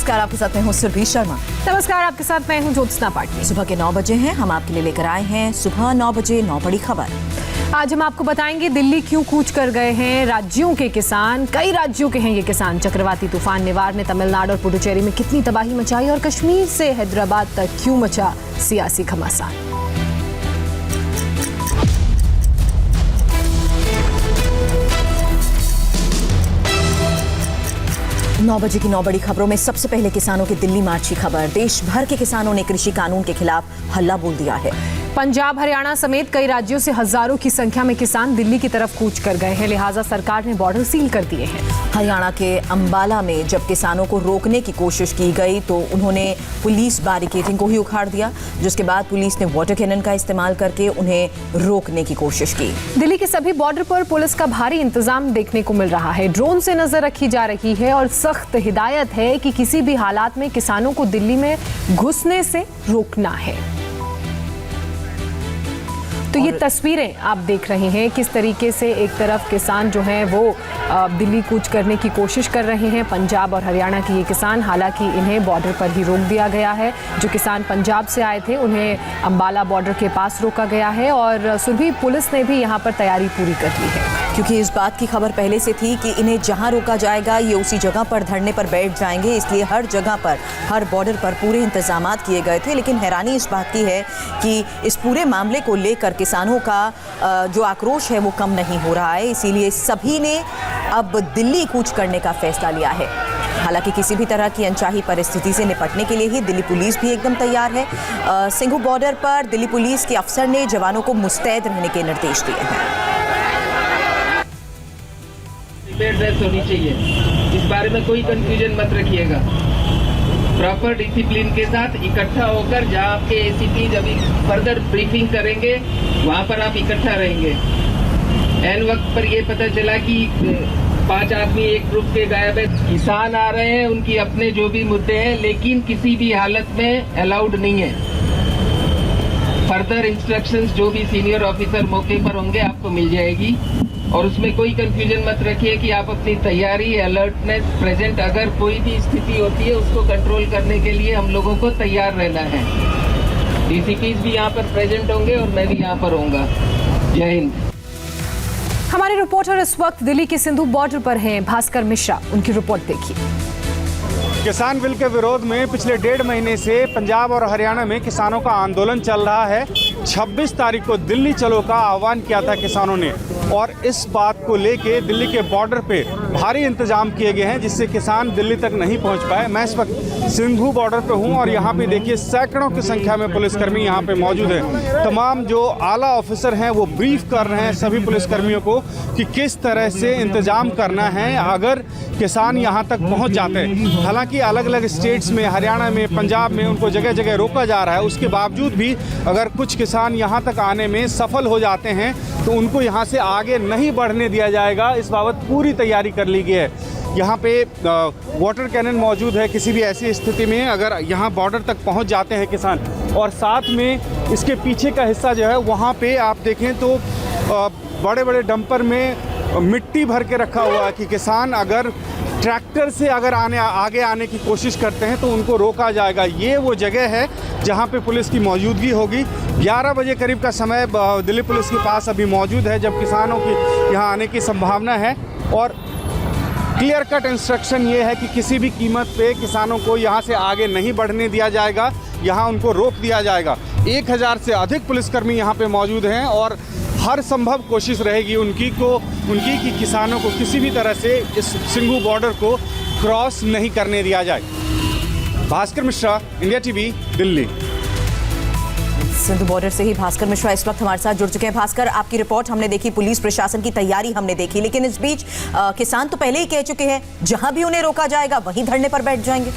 नमस्कार, आपके साथ मैं हूँ सुरभि शर्मा। नमस्कार, आपके साथ मैं हूँ ज्योत्सना पाटिल। सुबह के 9 बजे हैं, हम आपके लिए लेकर आए हैं सुबह 9 बजे 9 बड़ी खबर। आज हम आपको बताएंगे दिल्ली क्यों कूच कर गए हैं राज्यों के किसान। कई राज्यों के हैं ये किसान। चक्रवाती तूफान निवार ने तमिलनाडु और पुडुचेरी में कितनी तबाही मचाई और कश्मीर से हैदराबाद तक क्यों मचा सियासी घमासान। 9 बजे की 9 बड़ी खबरों में सबसे पहले किसानों के दिल्ली मार्च की खबर। देश भर के किसानों ने कृषि कानून के खिलाफ हल्ला बोल दिया है। पंजाब, हरियाणा समेत कई राज्यों से हजारों की संख्या में किसान दिल्ली की तरफ कूच कर गए हैं, लिहाजा सरकार ने बॉर्डर सील कर दिए हैं। हरियाणा के अंबाला में जब किसानों को रोकने की कोशिश की गई तो उन्होंने पुलिस बैरिकेडिंग को ही उखाड़ दिया, जिसके बाद पुलिस ने वाटर कैनन का इस्तेमाल करके उन्हें रोकने की कोशिश की। दिल्ली के सभी बॉर्डर पर पुलिस का भारी इंतजाम देखने को मिल रहा है। ड्रोन से नजर रखी जा रही है और सख्त हिदायत है कि किसी भी हालात में किसानों को दिल्ली में घुसने से रोकना है। तो ये तस्वीरें आप देख रहे हैं किस तरीके से एक तरफ किसान जो हैं वो दिल्ली कूच करने की कोशिश कर रहे हैं। पंजाब और हरियाणा के ये किसान, हालांकि इन्हें बॉर्डर पर ही रोक दिया गया है। जो किसान पंजाब से आए थे उन्हें अंबाला बॉर्डर के पास रोका गया है और सुरभि पुलिस ने भी यहाँ पर तैयारी पूरी कर ली है, क्योंकि इस बात की खबर पहले से थी कि इन्हें जहां रोका जाएगा ये उसी जगह पर धरने पर बैठ जाएंगे, इसलिए हर जगह पर, हर बॉर्डर पर पूरे इंतजाम किए गए थे। लेकिन हैरानी इस बात की है कि इस पूरे मामले को लेकर किसानों का जो आक्रोश है वो कम नहीं हो रहा है, इसीलिए सभी ने अब दिल्ली कूच करने का फैसला लिया है। हालांकि किसी भी तरह की अनचाही परिस्थिति से निपटने के लिए ही दिल्ली पुलिस भी एकदम तैयार है। सिंघू बॉर्डर पर दिल्ली पुलिस के अफसर ने जवानों को मुस्तैद रहने के निर्देश दिए हैं। ड्रेस होनी चाहिए, इस बारे में कोई कंफ्यूजन मत रखिएगा। प्रॉपर डिसिप्लिन के साथ इकट्ठा होकर जहां आपके एसीपी जब फर्दर ब्रीफिंग करेंगे वहां पर आप इकट्ठा रहेंगे। एन वक्त पर ये पता चला कि 5 आदमी एक ग्रुप के गायब है। किसान आ रहे हैं, उनकी अपने जो भी मुद्दे हैं, लेकिन किसी भी हालत में अलाउड नहीं है। फर्दर इंस्ट्रक्शंस जो भी सीनियर ऑफिसर मौके पर होंगे आपको मिल जाएगी और उसमें कोई कंफ्यूजन मत रखिए कि आप अपनी तैयारी, अलर्टनेस, प्रेजेंट, अगर कोई भी स्थिति होती है उसको कंट्रोल करने के लिए हम लोगों को तैयार रहना है। डीसीपीज भी यहाँ पर प्रेजेंट होंगे और मैं भी यहाँ पर होऊंगा। जय हिंद। हमारे रिपोर्टर इस वक्त दिल्ली के सिंधु बॉर्डर पर हैं, भास्कर मिश्रा। उनकी रिपोर्ट देखिए। किसान बिल के विरोध में पिछले 1.5 महीने से पंजाब और हरियाणा में किसानों का आंदोलन चल रहा है। 26 तारीख को दिल्ली चलो का आह्वान किया था किसानों ने और इस बात को लेके दिल्ली के बॉर्डर पे भारी इंतजाम किए गए हैं जिससे किसान दिल्ली तक नहीं पहुंच पाए। मैं इस वक्त सिंघू बॉर्डर पे हूं और यहाँ पे देखिए सैकड़ों की संख्या में पुलिसकर्मी यहाँ पे मौजूद हैं। तमाम जो आला ऑफिसर हैं वो ब्रीफ कर रहे हैं सभी पुलिसकर्मियों को कि किस तरह से इंतजाम करना है अगर किसान यहाँ तक पहुँच जाते हैं। हालांकि अलग अलग स्टेट्स में, हरियाणा में, पंजाब में उनको जगह जगह रोका जा रहा है। उसके बावजूद भी अगर कुछ किसान यहाँ तक आने में सफल हो जाते हैं तो उनको यहाँ से आगे नहीं बढ़ने दिया जाएगा। इस बाबत पूरी तैयारी कर ली गई है। यहाँ पे वाटर कैनन मौजूद है, किसी भी ऐसी स्थिति में अगर यहाँ बॉर्डर तक पहुँच जाते हैं किसान। और साथ में इसके पीछे का हिस्सा जो है वहाँ पे आप देखें तो बड़े बड़े डंपर में मिट्टी भर के रखा हुआ है कि किसान अगर ट्रैक्टर से अगर आगे आने की कोशिश करते हैं तो उनको रोका जाएगा। ये वो जगह है जहां पे पुलिस की मौजूदगी होगी। 11 बजे करीब का समय दिल्ली पुलिस के पास अभी मौजूद है जब किसानों की यहां आने की संभावना है और क्लियर कट इंस्ट्रक्शन ये है कि किसी भी कीमत पे किसानों को यहां से आगे नहीं बढ़ने दिया जाएगा, यहां उनको रोक दिया जाएगा। 1000 से अधिक पुलिसकर्मी यहां पे मौजूद हैं और हर संभव कोशिश रहेगी उनकी कि किसानों को किसी भी तरह से इस सिंघू बॉर्डर को क्रॉस नहीं करने दिया जाए। Bhaskar Mishra, India TV, Delhi. Sindhu border से ही भास्कर मिश्रा इस वक्त हमारे साथ जुड़ चुके हैं। भास्कर, आपकी रिपोर्ट हमने देखी, पुलिस प्रशासन की तैयारी हमने देखी, लेकिन इस बीच किसान तो पहले ही कह चुके हैं जहां भी उन्हें रोका जाएगा वहीं धरने पर बैठ जाएंगे।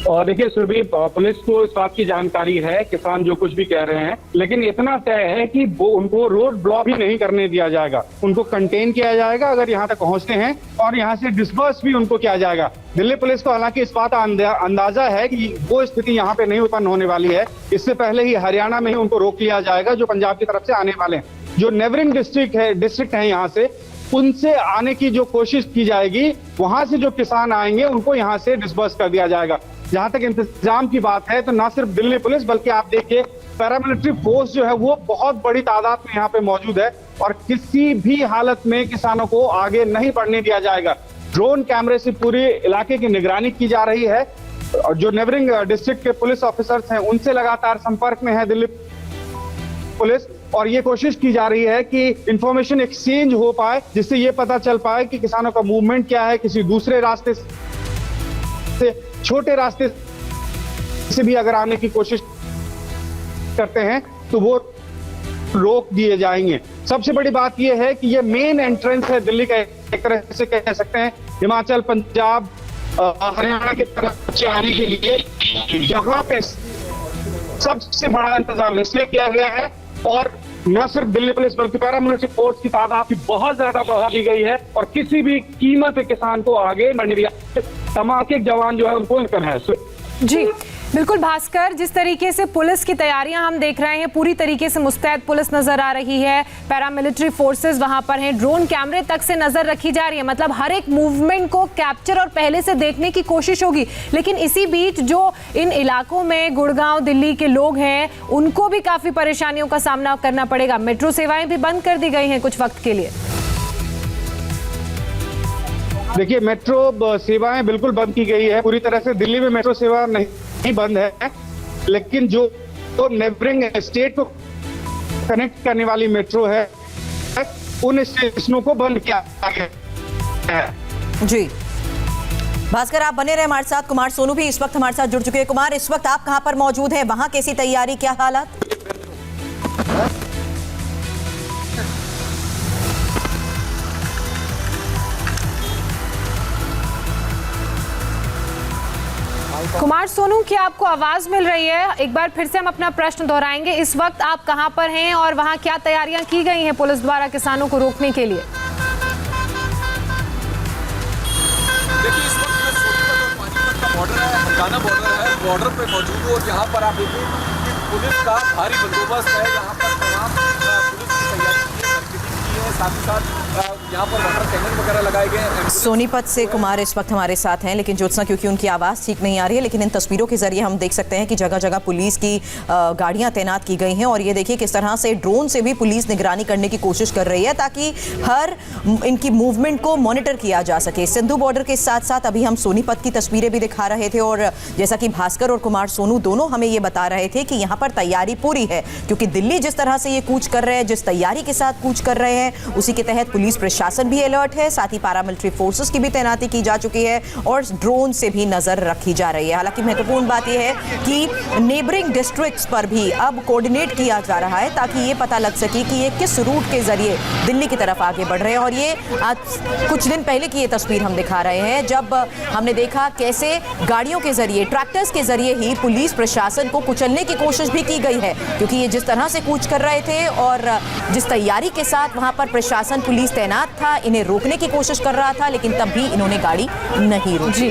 और देखिए सुरभि, पुलिस को इस बात की जानकारी है, किसान जो कुछ भी कह रहे हैं, लेकिन इतना तय है कि वो उनको रोड ब्लॉक भी नहीं करने दिया जाएगा। उनको कंटेन किया जाएगा अगर यहाँ तक पहुँचते हैं और यहाँ से डिस्पर्स भी उनको किया जाएगा। दिल्ली पुलिस को हालांकि इस बात का अंदाजा है कि वो स्थिति यहाँ पे नहीं उत्पन्न होने वाली है। इससे पहले ही हरियाणा में ही उनको रोक लिया जाएगा जो पंजाब की तरफ से आने वाले हैं। जो नेबरिंग डिस्ट्रिक्ट है यहाँ से उनसे आने की जो कोशिश की जाएगी, वहां से जो किसान आएंगे उनको यहाँ से डिस्बर्स कर दिया जाएगा। जहां तक इंतजाम की बात है तो ना सिर्फ दिल्ली पुलिस बल्कि आप देखिए पैरामिलिट्री फोर्स जो है वो बहुत बड़ी तादाद में यहाँ पे मौजूद है और किसी भी हालत में किसानों को आगे नहीं बढ़ने दिया जाएगा। ड्रोन कैमरे से पूरे इलाके की निगरानी की जा रही है और जो नेबरिंग डिस्ट्रिक्ट के पुलिस ऑफिसर्स हैं उनसे लगातार संपर्क में है दिल्ली पुलिस और ये कोशिश की जा रही है कि इंफॉर्मेशन एक्सचेंज हो पाए जिससे ये पता चल पाए कि किसानों का मूवमेंट क्या है। किसी दूसरे रास्ते से, छोटे रास्ते से भी अगर आने की कोशिश करते हैं तो वो रोक दिए जाएंगे। सबसे बड़ी बात यह है कि ये मेन एंट्रेंस है दिल्ली का, एक तरह से कह सकते हैं हिमाचल, पंजाब, हरियाणा की तरफ से आने के लिए जहां पे सबसे बड़ा इंतजाम इसलिए किया गया है और न सिर्फ दिल्ली पुलिस बल्कि पैरामिलिट्री फोर्स की तादाद भी बहुत ज्यादा बढ़ा दी गई है और किसी भी कीमत पे किसान को आगे बढ़ने दिया। तमाम के जवान जो है उनको इनकर है। जी बिल्कुल भास्कर, जिस तरीके से पुलिस की तैयारियां हम देख रहे हैं, पूरी तरीके से मुस्तैद पुलिस नजर आ रही है, पैरामिलिट्री फोर्सेस वहां पर हैं, ड्रोन कैमरे तक से नजर रखी जा रही है, मतलब हर एक मूवमेंट को कैप्चर और पहले से देखने की कोशिश होगी। लेकिन इसी बीच जो इन इलाकों में गुड़गांव, दिल्ली के लोग हैं उनको भी काफी परेशानियों का सामना करना पड़ेगा। मेट्रो सेवाएं भी बंद कर दी गई हैं कुछ वक्त के लिए। देखिए मेट्रो सेवाएं बिल्कुल बंद की गई है पूरी तरह से। दिल्ली में मेट्रो सेवा नहीं बंद है, लेकिन जो नेबरिंग स्टेट को कनेक्ट करने वाली मेट्रो है उन स्टेशनों को बंद किया गया है। जी भास्कर, आप बने रहे हमारे साथ। कुमार सोनू भी इस वक्त हमारे साथ जुड़ चुके हैं। कुमार, इस वक्त आप कहां पर मौजूद हैं? वहां कैसी तैयारी, क्या हालात? कुमार सोनू, क्या आपको आवाज मिल रही है? एक बार फिर से हम अपना प्रश्न दोहराएंगे। इस वक्त आप कहां पर हैं और वहां क्या तैयारियां की गई हैं पुलिस द्वारा किसानों को रोकने के लिए? देखिए इस वक्त मैं सोनीपत और पानीपत का बॉर्डर है, हरियाणा बॉर्डर है, बॉर्डर पे मौजूद हूँ और यहाँ पर आप देखिए कि पुलिस का भारी बंदोबस्त है। यहाँ पर तमाम पुलिस की तैयारी की है, की है, साथ ही साथ यहाँ पर वाटर कैनन वगैरह लगाए गए हैं। सोनीपत से कुमार इस वक्त हमारे साथ हैं, लेकिन ज्योत्सना क्योंकि उनकी आवाज़ ठीक नहीं आ रही है, लेकिन इन तस्वीरों के जरिए हम देख सकते हैं कि जगह जगह पुलिस की गाड़ियां तैनात की गई हैं और ये देखिए किस तरह से ड्रोन से भी पुलिस निगरानी करने की कोशिश कर रही है ताकि हर इनकी मूवमेंट को मॉनिटर किया जा सके। सिंधु बॉर्डर के साथ साथ अभी हम सोनीपत की तस्वीरें भी दिखा रहे थे और जैसा कि भास्कर और कुमार सोनू दोनों हमें ये बता रहे थे कि यहाँ पर तैयारी पूरी है, क्योंकि दिल्ली जिस तरह से ये कूच कर रहे हैं, जिस तैयारी के साथ कूच कर रहे हैं, उसी के तहत पुलिस प्रशासन भी अलर्ट है, साथ ही पैरामिलिट्री फोर्सेस की भी तैनाती की जा चुकी है और ड्रोन से भी नजर रखी जा रही है। हालांकि महत्वपूर्ण बात यह है कि नेबरिंग डिस्ट्रिक्ट्स पर भी अब कोऑर्डिनेट किया जा रहा है ताकि ये पता लग सके कि ये किस रूट के जरिए दिल्ली की तरफ आगे बढ़ रहे हैं। और ये आज कुछ दिन पहले की ये तस्वीर हम दिखा रहे हैं जब हमने देखा कैसे गाड़ियों के जरिए, ट्रैक्टर्स के जरिए ही पुलिस प्रशासन को कुचलने की कोशिश भी की गई है, क्योंकि ये जिस तरह से कूच कर रहे थे और जिस तैयारी के साथ वहां पर प्रशासन, पुलिस तैनात था, इन्हें रोकने की कोशिश कर रहा था, लेकिन तब भी इन्होंने गाड़ी नहीं रोकी। जी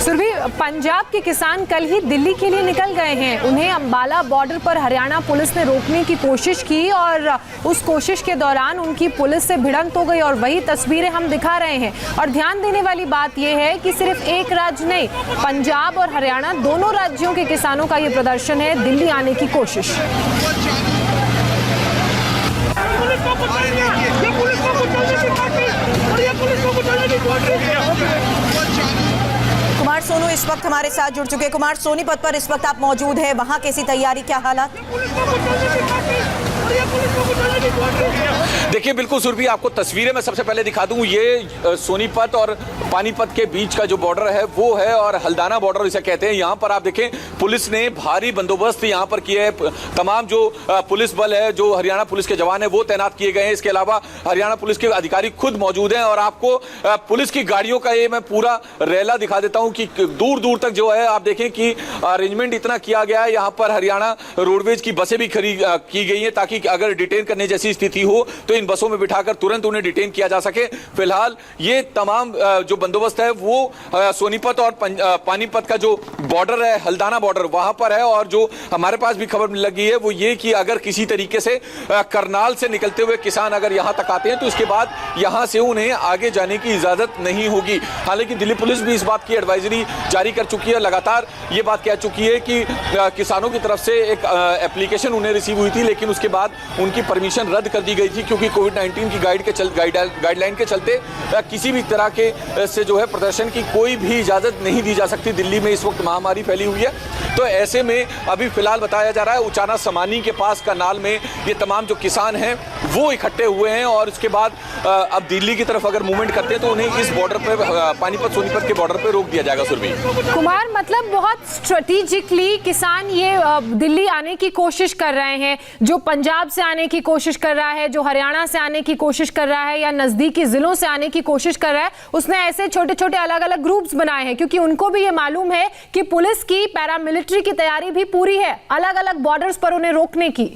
सुरभि, पंजाब के किसान कल ही दिल्ली के लिए निकल गए हैं। उन्हें अंबाला बॉर्डर पर हरियाणा पुलिस ने रोकने की कोशिश की और उस कोशिश के दौरान उनकी पुलिस से भिड़ंत हो गई और वही तस्वीरें हम दिखा रहे हैं। और ध्यान देने वाली बात यह है कि सिर्फ एक राज्य नहीं, पंजाब और हरियाणा दोनों राज्यों के किसानों का यह प्रदर्शन है दिल्ली आने की कोशिश। कुमार सोनू इस वक्त हमारे साथ जुड़ चुके हैं। कुमार, सोनीपत पर इस वक्त आप मौजूद हैं, वहां कैसी तैयारी, क्या हालात? देखिए बिल्कुल सुरभि, आपको तस्वीरें मैं सबसे पहले दिखा दूं। ये सोनीपत और पानीपत के बीच का जो बॉर्डर है वो है और हल्दाना बॉर्डर इसे कहते हैं। यहाँ पर आप देखें पुलिस ने भारी बंदोबस्त यहाँ पर किया है। तमाम जो पुलिस बल है, जो हरियाणा पुलिस के जवान है वो तैनात किए गए हैं। इसके अलावा हरियाणा पुलिस के अधिकारी खुद मौजूद हैं और आपको पुलिस की गाड़ियों का ये मैं पूरा रैला दिखा देता हूँ कि दूर दूर तक जो है आप देखें कि अरेंजमेंट इतना किया गया है। यहाँ पर हरियाणा रोडवेज की बसें भी खड़ी की गई है ताकि ताकि अगर डिटेन करने जैसी स्थिति हो तो इन बसों में बिठाकर तुरंत उन्हें डिटेन किया जा सके। फिलहाल ये तमाम जो बंदोबस्त है वो सोनीपत और पानीपत का जो बॉर्डर है, हल्दाना बॉर्डर, वहां पर है। और जो हमारे पास भी खबर लगी है वो ये कि अगर किसी तरीके से करनाल से निकलते हुए किसान अगर यहां तक आते हैं तो इसके बाद यहां से उन्हें आगे जाने की इजाजत नहीं होगी। हालांकि दिल्ली पुलिस भी इस बात की एडवाइजरी जारी कर चुकी है, लगातार ये बात कह चुकी है कि किसानों की तरफ से एक एप्लीकेशन उन्हें रिसीव हुई थी, लेकिन उसके बाद उनकी परमिशन रद्द कर दी गई थी क्योंकि कोविड-19 की गाइडलाइन के चलते किसी भी तरह के से जो है प्रदर्शन की कोई भी इजाजत नहीं दी जा सकती। दिल्ली में इस वक्त महामारी फैली हुई है, तो ऐसे में अभी फिलहाल बताया जा रहा है उचाना समानी के पास करनाल में ये तमाम जो किसान हैं वो इकट्ठे हुए हैं और उसके बाद अब दिल्ली की तरफ अगर मूवमेंट करते हैं तो उन्हें इस बॉर्डर पे पानीपत सोनीपत के बॉर्डर पे रोक दिया जाएगा। सुरभि कुमार, मतलब बहुत स्ट्रेटेजिकली किसान ये दिल्ली आने की कोशिश कर रहे हैं, जो पंजाब से आने की कोशिश कर रहा है, जो हरियाणा से आने की कोशिश कर रहा है या नजदीकी जिलों से आने की कोशिश कर रहा है, उसने ऐसे छोटे छोटे अलग अलग ग्रुप्स बनाए हैं क्योंकि उनको भी ये मालूम है कि पुलिस की पैरामिलिट्री की तैयारी भी पूरी है अलग अलग बॉर्डर्स पर उन्हें रोकने की।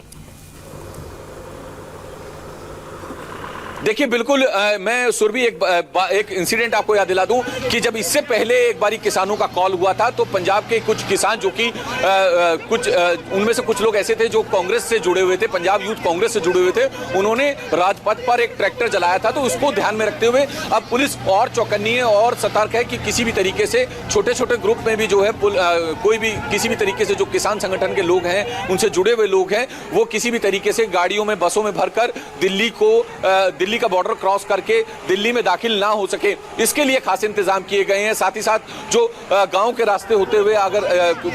देखिए बिल्कुल मैं सुरभि एक इंसिडेंट आपको याद दिला दूं कि जब इससे पहले एक बारी किसानों का कॉल हुआ था तो पंजाब के कुछ किसान जो कि कुछ उनमें से कुछ लोग ऐसे थे जो कांग्रेस से जुड़े हुए थे, पंजाब यूथ कांग्रेस से जुड़े हुए थे, उन्होंने राजपथ पर एक ट्रैक्टर जलाया था। तो उसको ध्यान में रखते हुए अब पुलिस और चौकन्नी है और सतर्क है कि किसी भी तरीके से छोटे छोटे ग्रुप में भी जो है कोई भी किसी भी तरीके से जो किसान संगठन के लोग हैं, उनसे जुड़े हुए लोग हैं, वो किसी भी तरीके से गाड़ियों में बसों में भरकर दिल्ली का बॉर्डर क्रॉस करके दिल्ली में दाखिल ना हो सके, इसके लिए खास इंतजाम किए गए हैं। साथ ही साथ जो गांव के रास्ते होते हुए अगर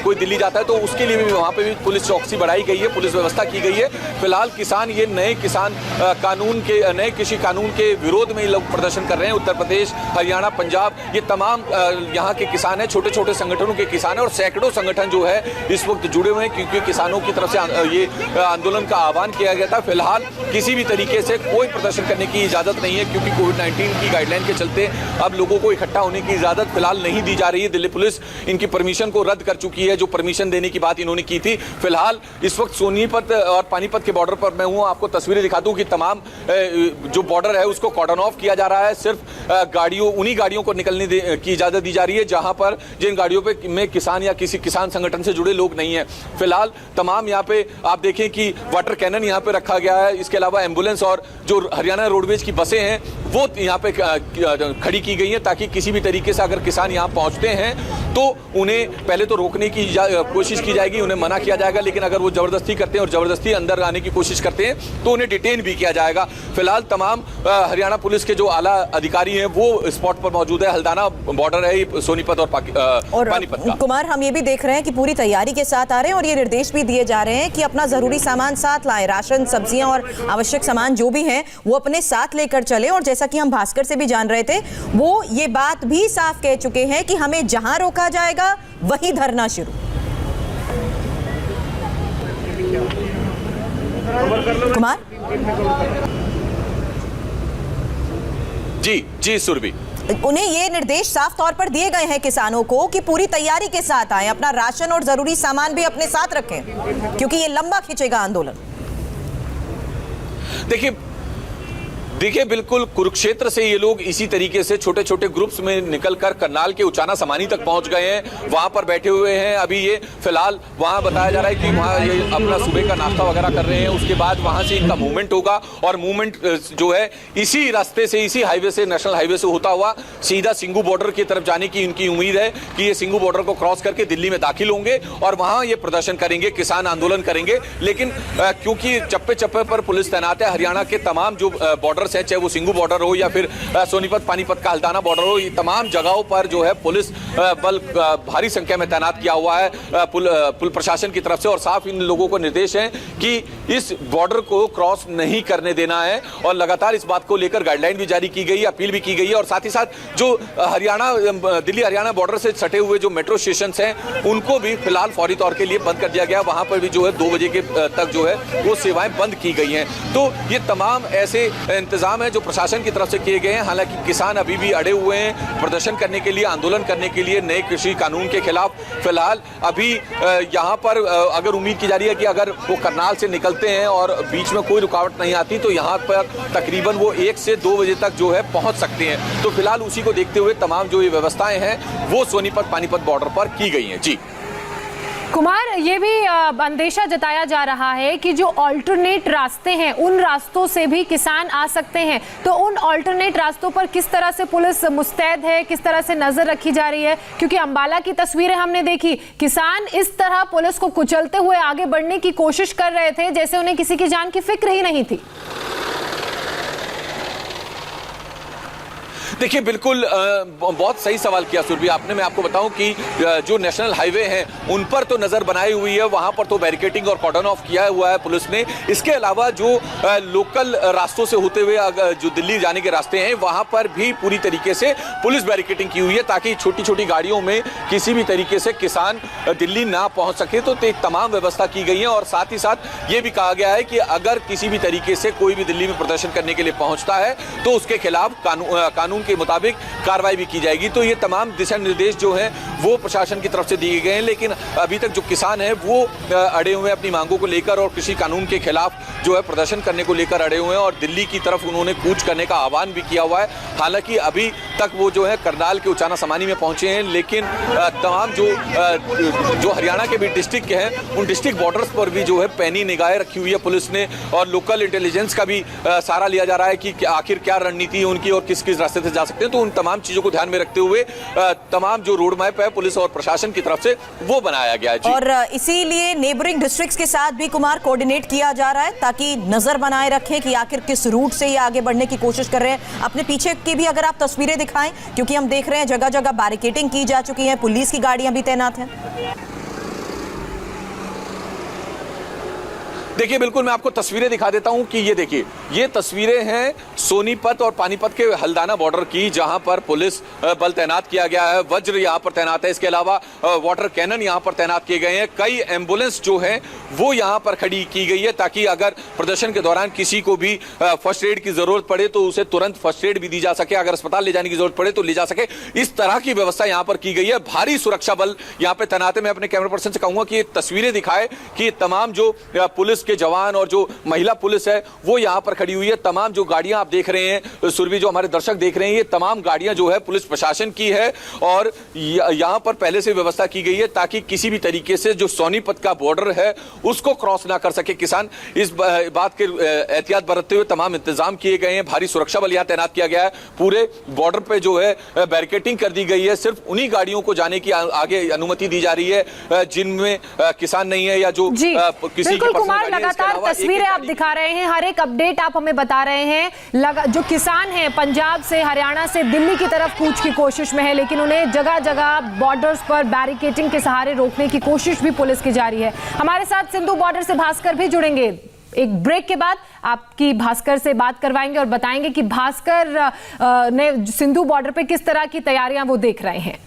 कोई दिल्ली जाता है तो उसके लिए भी वहां पे भी पुलिस चौकसी बढ़ाई गई है, पुलिस व्यवस्था की गई है। फिलहाल किसान ये नए कृषि कानून के विरोध में लोग प्रदर्शन कर रहे हैं। उत्तर प्रदेश, हरियाणा, पंजाब, ये तमाम यहाँ के किसान हैं, छोटे छोटे संगठनों के किसान हैं और सैकड़ों संगठन जो है इस वक्त जुड़े हुए हैं क्योंकि किसानों की तरफ से ये आंदोलन का आह्वान किया गया था। फिलहाल किसी भी तरीके से कोई प्रदर्शन करने की इजाजत नहीं है क्योंकि कोविड-19 की गाइडलाइन के चलते अब लोगों को इकट्ठा होने की इजाजत फिलहाल नहीं दी जा रही है। दिल्ली पुलिस इनकी परमिशन को रद्द कर चुकी है, जो परमिशन देने की बात इन्होंने की थी। फिलहाल इस वक्त सोनीपत और पानीपत के बॉर्डर पर मैं हूं, आपको तस्वीरें दिखा दूं कि तमाम जो बॉर्डर है उसको कॉर्डन ऑफ किया जा रहा है। सिर्फ उन्हीं गाड़ियों को निकलने की इजाजत दी जा रही है जहां पर जिन गाड़ियों पे में किसान या किसी किसान संगठन से जुड़े लोग नहीं है। फिलहाल तमाम यहाँ पे आप देखें कि वाटर कैनन यहाँ पे रखा गया है, इसके अलावा एम्बुलेंस और जो हरियाणा रोडवेज की बसें हैं वो यहाँ पे खड़ी की गई हैं ताकि किसी भी तरीके से अगर किसान यहाँ पहुँचते हैं तो उन्हें पहले तो रोकने की कोशिश की जाएगी, उन्हें मना किया जाएगा, लेकिन अगर वो जबरदस्ती करते हैं और जबरदस्ती अंदर आने की कोशिश करते हैं तो उन्हें डिटेन भी किया जाएगा। फिलहाल तमाम हरियाणा पुलिस के जो आला अधिकारी हैं वो स्पॉट पर मौजूद है। हल्दाना बॉर्डर है सोनीपत और पानीपत का। कुमार, हम ये भी देख रहे हैं कि पूरी तैयारी के साथ आ रहे हैं और ये निर्देश भी दिए जा रहे हैं कि अपना जरूरी सामान साथ लाएं, राशन, सब्जियां और आवश्यक सामान जो भी हैं वो अपने साथ लेकर चलें। और जैसा कि हम भास्कर से भी जान रहे थे, वो ये बात भी साफ कह चुके हैं कि हमें जहां रोका जाएगा वहीं धरना शुरू। कुमार जी सुरभि, उन्हें ये निर्देश साफ तौर पर दिए गए हैं किसानों को कि पूरी तैयारी के साथ आए, अपना राशन और जरूरी सामान भी अपने साथ रखें क्योंकि ये लंबा खींचेगा आंदोलन। देखिए बिल्कुल कुरुक्षेत्र से ये लोग इसी तरीके से छोटे छोटे ग्रुप्स में निकलकर करनाल के उचाना समानी तक पहुंच गए हैं, वहां पर बैठे हुए हैं। अभी ये फिलहाल वहां बताया जा रहा है कि वहां ये अपना सुबह का नाश्ता वगैरह कर रहे हैं, उसके बाद वहां से इनका मूवमेंट होगा और मूवमेंट जो है इसी रास्ते से, इसी हाईवे से, नेशनल हाईवे से होता हुआ सीधा सिंघू बॉर्डर की तरफ जाने की इनकी उम्मीद है कि ये सिंघू बॉर्डर को क्रॉस करके दिल्ली में दाखिल होंगे और वहां ये प्रदर्शन करेंगे, किसान आंदोलन करेंगे। लेकिन क्योंकि चप्पे चप्पे पर पुलिस तैनात है, हरियाणा के तमाम जो बॉर्डर है, चाहे वो सिंघू बॉर्डर हो या फिर सोनीपत पानीपत का हल्दाना बॉर्डर हो, ये तमाम जगहों पर जो है पुलिस बल भारी संख्या में तैनात किया हुआ है पुल प्रशासन की तरफ से और साफ इन लोगों को निर्देश है कि इस बॉर्डर को क्रॉस नहीं करने देना है और लगातार इस बात को लेकर गाइडलाइन भी जारी की गई है, अपील भी की गई है। और साथ ही साथ जो दिल्ली हरियाणा बॉर्डर से सटे हुए जो मेट्रो स्टेशन हैं उनको भी फिलहाल फौरी तौर के लिए बंद कर दिया गया, वहां पर भी जो है 2 बजे के तक जो है वो सेवाएं बंद की गई हैं। तो ये तमाम ऐसे इंतजाम इंतजाम है जो प्रशासन की तरफ से किए गए हैं। हालांकि किसान अभी भी अड़े हुए हैं प्रदर्शन करने के लिए, आंदोलन करने के लिए नए कृषि कानून के खिलाफ। फिलहाल अभी यहाँ पर अगर उम्मीद की जा रही है कि अगर वो करनाल से निकलते हैं और बीच में कोई रुकावट नहीं आती तो यहाँ पर तकरीबन वो 1 से 2 बजे तक जो है पहुंच सकते हैं। तो फिलहाल उसी को देखते हुए तमाम जो ये व्यवस्थाएं हैं वो सोनीपत पानीपत बॉर्डर पर की गई हैं। जी कुमार, ये भी अंदेशा जताया जा रहा है कि जो ऑल्टरनेट रास्ते हैं उन रास्तों से भी किसान आ सकते हैं, तो उन ऑल्टरनेट रास्तों पर किस तरह से पुलिस मुस्तैद है, किस तरह से नजर रखी जा रही है? क्योंकि अंबाला की तस्वीरें हमने देखी, किसान इस तरह पुलिस को कुचलते हुए आगे बढ़ने की कोशिश कर रहे थे जैसे उन्हें किसी की जान की फिक्र ही नहीं थी। देखिए, बिल्कुल बहुत सही सवाल किया सुरभि आपने। मैं आपको बताऊं कि जो नेशनल हाईवे हैं उन पर तो नजर बनाई हुई है, वहां पर तो बैरिकेटिंग और कॉर्डन ऑफ किया हुआ है पुलिस ने। इसके अलावा जो लोकल रास्तों से होते हुए जो दिल्ली जाने के रास्ते हैं वहां पर भी पूरी तरीके से पुलिस बैरिकेटिंग की हुई है ताकि छोटी छोटी गाड़ियों में किसी भी तरीके से किसान दिल्ली ना पहुंच सके। तो एक तमाम व्यवस्था की गई है और साथ ही साथ ये भी कहा गया है कि अगर किसी भी तरीके से कोई भी दिल्ली में प्रदर्शन करने के लिए पहुंचता है तो उसके खिलाफ कानून के मुताबिक कार्रवाई भी की जाएगी। तो ये तमाम दिशा निर्देश जो हैं वो प्रशासन की तरफ से दिए गए हैं, लेकिन अभी तक जो किसान हैं वो अड़े हुए हैं अपनी मांगों को लेकर और कृषि कानून के खिलाफ जो है प्रदर्शन करने को लेकर अड़े हुए हैं और दिल्ली की तरफ उन्होंने कूच करने का आह्वान भी किया हुआ है। हालांकि अभी तक वो जो है करनाल के उचाना समानी में पहुंचे हैं, लेकिन तमाम जो हरियाणा के भी डिस्ट्रिक्ट के हैं उन डिस्ट्रिक्ट बॉर्डर्स पर भी जो है पैनी निगाहें रखी हुई है पुलिस ने और लोकल इंटेलिजेंस का भी सहारा लिया जा रहा है कि आखिर क्या रणनीति है उनकी और किस किस रास्ते से जा सकते हैं। तो उन तमाम चीजों को ध्यान में रखते हुए तमाम जो रोड मैप है पुलिस और प्रशासन की तरफ से वो बनाया गया है। और इसीलिए नेबरिंग डिस्ट्रिक्ट्स के साथ भी कुमार कोऑर्डिनेट किया जा रहा है ताकि नजर बनाए रखें कि आखिर किस रूट से ये आगे बढ़ने की कोशिश कर रहे हैं। अपने पीछे की भी अगर आप तस्वीरें दिखाएं, क्योंकि हम देख रहे हैं जगह जगह बैरिकेडिंग की जा चुकी है, पुलिस की गाड़ियां भी तैनात हैं। देखिए, बिल्कुल मैं आपको तस्वीरें दिखा देता हूं कि ये देखिए, ये तस्वीरें हैं सोनीपत और पानीपत के हल्दाना बॉर्डर की, जहां पर पुलिस बल तैनात किया गया है। वज्र यहां पर तैनात है, इसके अलावा वाटर कैनन यहां पर तैनात किए गए हैं। कई एम्बुलेंस जो हैं वो यहां पर खड़ी की गई है ताकि अगर प्रदर्शन के दौरान किसी को भी फर्स्ट एड की जरूरत पड़े तो उसे तुरंत फर्स्ट एड भी दी जा सके, अगर अस्पताल ले जाने की जरूरत पड़े तो ले जा सके। इस तरह की व्यवस्था यहां पर की गई है। भारी सुरक्षा बल यहां पर तैनात है। मैं अपने कैमरा पर्सन से कहूंगा कि ये तस्वीरें दिखाए कि तमाम जो पुलिस के जवान और जो महिला पुलिस है वो यहां पर खड़ी हुई है। तमाम जो गाड़ियां आप देख रहे हैं सुरभि, जो हमारे दर्शक देख रहे हैं, ये तमाम गाड़ियां जो है पुलिस प्रशासन की है और यहां पर पहले से व्यवस्था की गई है ताकि किसी भी तरीके से जो सोनीपत का बॉर्डर है उसको क्रॉस ना कर सके किसान। इस बात के एहतियात बरतते हुए तमाम इंतजाम किए गए हैं। भारी सुरक्षा बल यहां तैनात किया गया है। पूरे बॉर्डर पे जो है बैरिकेटिंग कर दी गई है। सिर्फ उन्हीं गाड़ियों को जाने की आगे अनुमति दी जा रही है जिनमें किसान नहीं है या जो किसी की लगातार तस्वीरें आप दिखा रहे हैं, हर एक अपडेट आप हमें बता रहे हैं। जो किसान हैं पंजाब से हरियाणा से दिल्ली की तरफ कूच की कोशिश में है, लेकिन उन्हें जगह जगह बॉर्डर्स पर बैरिकेटिंग के सहारे रोकने की कोशिश भी पुलिस की जारी है। हमारे साथ सिंधु बॉर्डर से भास्कर भी जुड़ेंगे। एक ब्रेक के बाद आपकी भास्कर से बात करवाएंगे और बताएंगे कि भास्कर ने सिंधु बॉर्डर पे किस तरह की तैयारियां वो देख रहे हैं।